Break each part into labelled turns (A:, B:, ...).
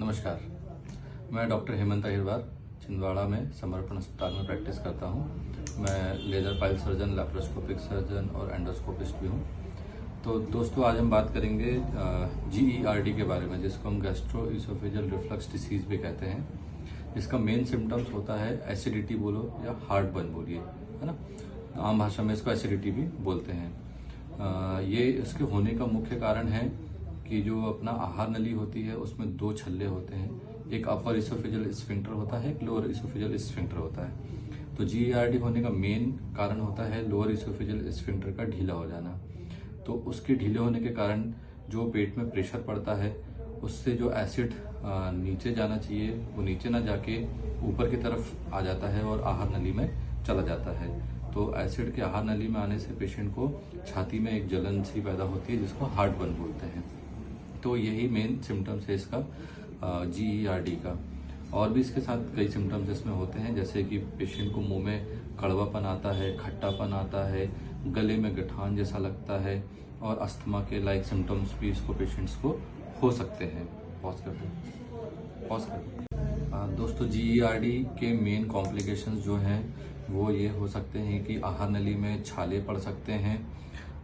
A: नमस्कार, मैं डॉक्टर हेमंत अहिरवार छिंदवाड़ा में समर्पण अस्पताल में प्रैक्टिस करता हूं। मैं laser pile surgeon, laparoscopic surgeon और एंडोस्कोपिस्ट भी हूं। तो दोस्तों, आज हम बात करेंगे GERD के बारे में, जिसको हम गैस्ट्रो इसोफेजियल रिफ्लक्स डिसीज भी कहते हैं। इसका मेन सिम्टम्स होता है एसिडिटी बोलो या हार्ट बर्न बोलिए, है ना। आम भाषा में इसको एसिडिटी भी बोलते हैं। ये इसके होने का मुख्य कारण है कि जो अपना आहार नली होती है उसमें दो छल्ले होते हैं। एक अपर इसोफेजियल स्फिंक्टर होता है, एक लोअर इसोफेजियल स्फिंक्टर होता है। तो GERD होने का मेन कारण होता है लोअर इसोफेजियल स्फिंक्टर का ढीला हो जाना। तो उसके ढीले होने के कारण जो पेट में प्रेशर पड़ता है, उससे जो एसिड नीचे जाना चाहिए वो नीचे ना जाके ऊपर की तरफ आ जाता है और आहार नली में चला जाता है। तो एसिड के आहार नली में आने से पेशेंट को छाती में एक जलन सी पैदा होती है, जिसको हार्ट बर्न बोलते हैं। तो यही मेन सिम्टम्स है इसका GERD का। और भी इसके साथ कई सिम्टम्स इसमें होते हैं, जैसे कि पेशेंट को मुंह में कड़वापन आता है, खट्टापन आता है, गले में गठान जैसा लगता है और अस्थमा के लाइक सिम्टम्स भी इसको पेशेंट्स को हो सकते हैं। पॉज करते दोस्तों, GERD के मेन कॉम्प्लिकेशंस जो हैं वो ये हो सकते हैं कि आहार नली में छाले पड़ सकते हैं,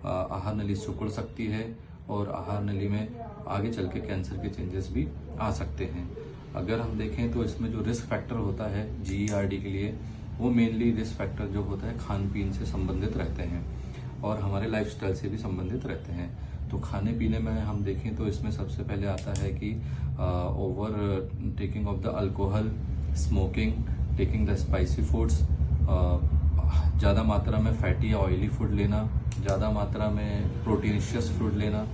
A: आहार नली सिकुड़ सकती है और आहार नली में आगे चल के कैंसर के चेंजेस भी आ सकते हैं। अगर हम देखें तो इसमें जो रिस्क फैक्टर होता है GERD के लिए, वो मेनली रिस्क फैक्टर जो होता है खान पीन से संबंधित रहते हैं और हमारे लाइफस्टाइल से भी संबंधित रहते हैं। तो खाने पीने में हम देखें तो इसमें सबसे पहले आता है कि over taking of the alcohol, smoking, taking the spicy foods, ज़्यादा मात्रा में फैटी या ऑयली फूड लेना, ज़्यादा मात्रा में प्रोटीनिशियस फूड लेना,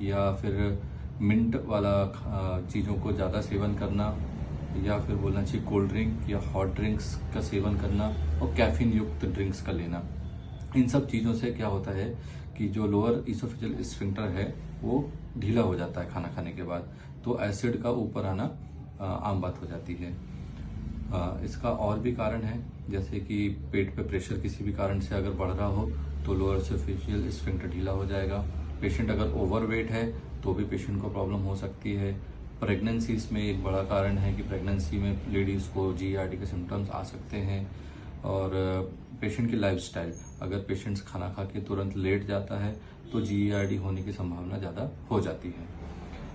A: या फिर मिंट वाला चीज़ों को ज़्यादा सेवन करना, या फिर बोलना चाहिए कोल्ड ड्रिंक या हॉट ड्रिंक्स का सेवन करना और कैफीन युक्त ड्रिंक्स का लेना। इन सब चीज़ों से क्या होता है कि जो लोअर इसोफेजियल स्फिंक्टर है वो ढीला हो जाता है खाना खाने के बाद, तो एसिड का ऊपर आना आम बात हो जाती है। इसका और भी कारण है, जैसे कि पेट पे प्रेशर किसी भी कारण से अगर बढ़ रहा हो तो लोअर इसोफेजियल स्फिंक्टर ढीला हो जाएगा। पेशेंट अगर ओवरवेट है तो भी पेशेंट को प्रॉब्लम हो सकती है। प्रेगनेंसी इसमें एक बड़ा कारण है कि प्रेगनेंसी में लेडीज़ को GERD के सिम्टम्स आ सकते हैं। और पेशेंट की लाइफस्टाइल, अगर पेशेंट्स खाना खा के तुरंत लेट जाता है तो GERD होने की संभावना ज़्यादा हो जाती है।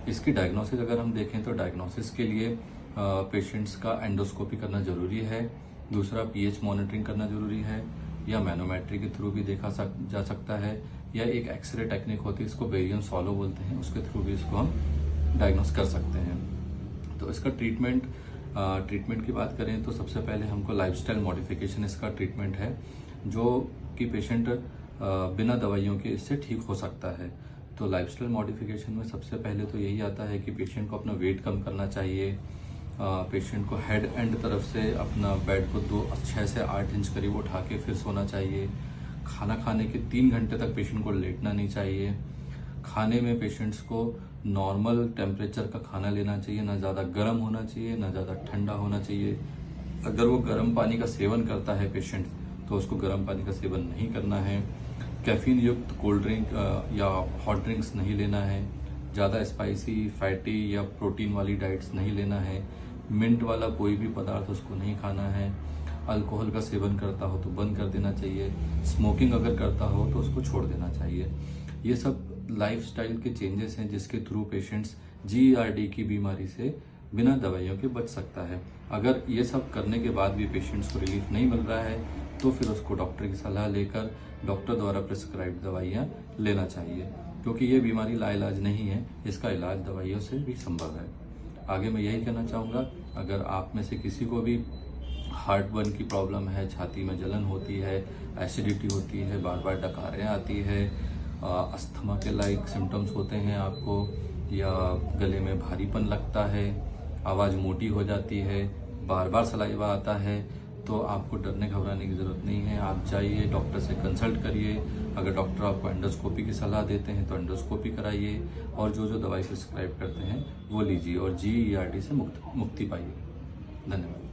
A: इसकी डायग्नोसिस अगर हम देखें तो डायग्नोसिस के लिए पेशेंट्स का एंडोस्कोपी करना ज़रूरी है, दूसरा pH मॉनिटरिंग करना ज़रूरी है, या मैनोमेट्री के थ्रू भी देखा जा सकता है, या एक एक्सरे टेक्निक होती है, इसको बेरियम सॉलो बोलते हैं, उसके थ्रू भी इसको हम डायग्नोस कर सकते हैं। तो इसका ट्रीटमेंट की बात करें तो सबसे पहले हमको लाइफस्टाइल मॉडिफिकेशन इसका ट्रीटमेंट है, जो कि पेशेंट बिना दवाइयों के इससे ठीक हो सकता है। तो लाइफस्टाइल मॉडिफिकेशन में सबसे पहले तो यही आता है कि पेशेंट को अपना वेट कम करना चाहिए। पेशेंट को हेड एंड तरफ से अपना बेड को 6 से 8 इंच करीब उठा के फिर सोना चाहिए। खाना खाने के 3 घंटे तक पेशेंट को लेटना नहीं चाहिए। खाने में पेशेंट्स को नॉर्मल टेम्परेचर का खाना लेना चाहिए, ना ज़्यादा गर्म होना चाहिए ना ज़्यादा ठंडा होना चाहिए। अगर वो गर्म पानी का सेवन करता है पेशेंट तो उसको गर्म पानी का सेवन नहीं करना है। कैफीन युक्त कोल्ड ड्रिंक या हॉट ड्रिंक्स नहीं लेना है। ज़्यादा स्पाइसी, फैटी या प्रोटीन वाली डाइट्स नहीं लेना है। मिंट वाला कोई भी पदार्थ उसको नहीं खाना है। अल्कोहल का सेवन करता हो तो बंद कर देना चाहिए। स्मोकिंग अगर करता हो तो उसको छोड़ देना चाहिए। ये सब लाइफस्टाइल के चेंजेस हैं जिसके थ्रू पेशेंट्स GERD की बीमारी से बिना दवाइयों के बच सकता है। अगर ये सब करने के बाद भी पेशेंट्स को रिलीफ नहीं मिल रहा है तो फिर उसको डॉक्टर की सलाह लेकर डॉक्टर द्वारा प्रिस्क्राइब्ड दवाइयाँ लेना चाहिए, क्योंकि ये बीमारी लाइलाज नहीं है, इसका इलाज दवाइयों से भी संभव है। आगे मैं यही कहना चाहूँगा, अगर आप में से किसी को भी हार्ट बर्न की प्रॉब्लम है, छाती में जलन होती है, एसिडिटी होती है, बार बार डकारें आती है, अस्थमा के लाइक सिम्टम्स होते हैं आपको, या गले में भारीपन लगता है, आवाज़ मोटी हो जाती है, बार बार सलाइवा आता है, तो आपको डरने घबराने की ज़रूरत नहीं है। आप जाइए, डॉक्टर से कंसल्ट करिए। अगर डॉक्टर आपको एंडोस्कोपी की सलाह देते हैं तो एंडोस्कोपी कराइए और जो दवाई प्रिस्क्राइब करते हैं वो लीजिए और GERD से मुक्ति पाइए। धन्यवाद।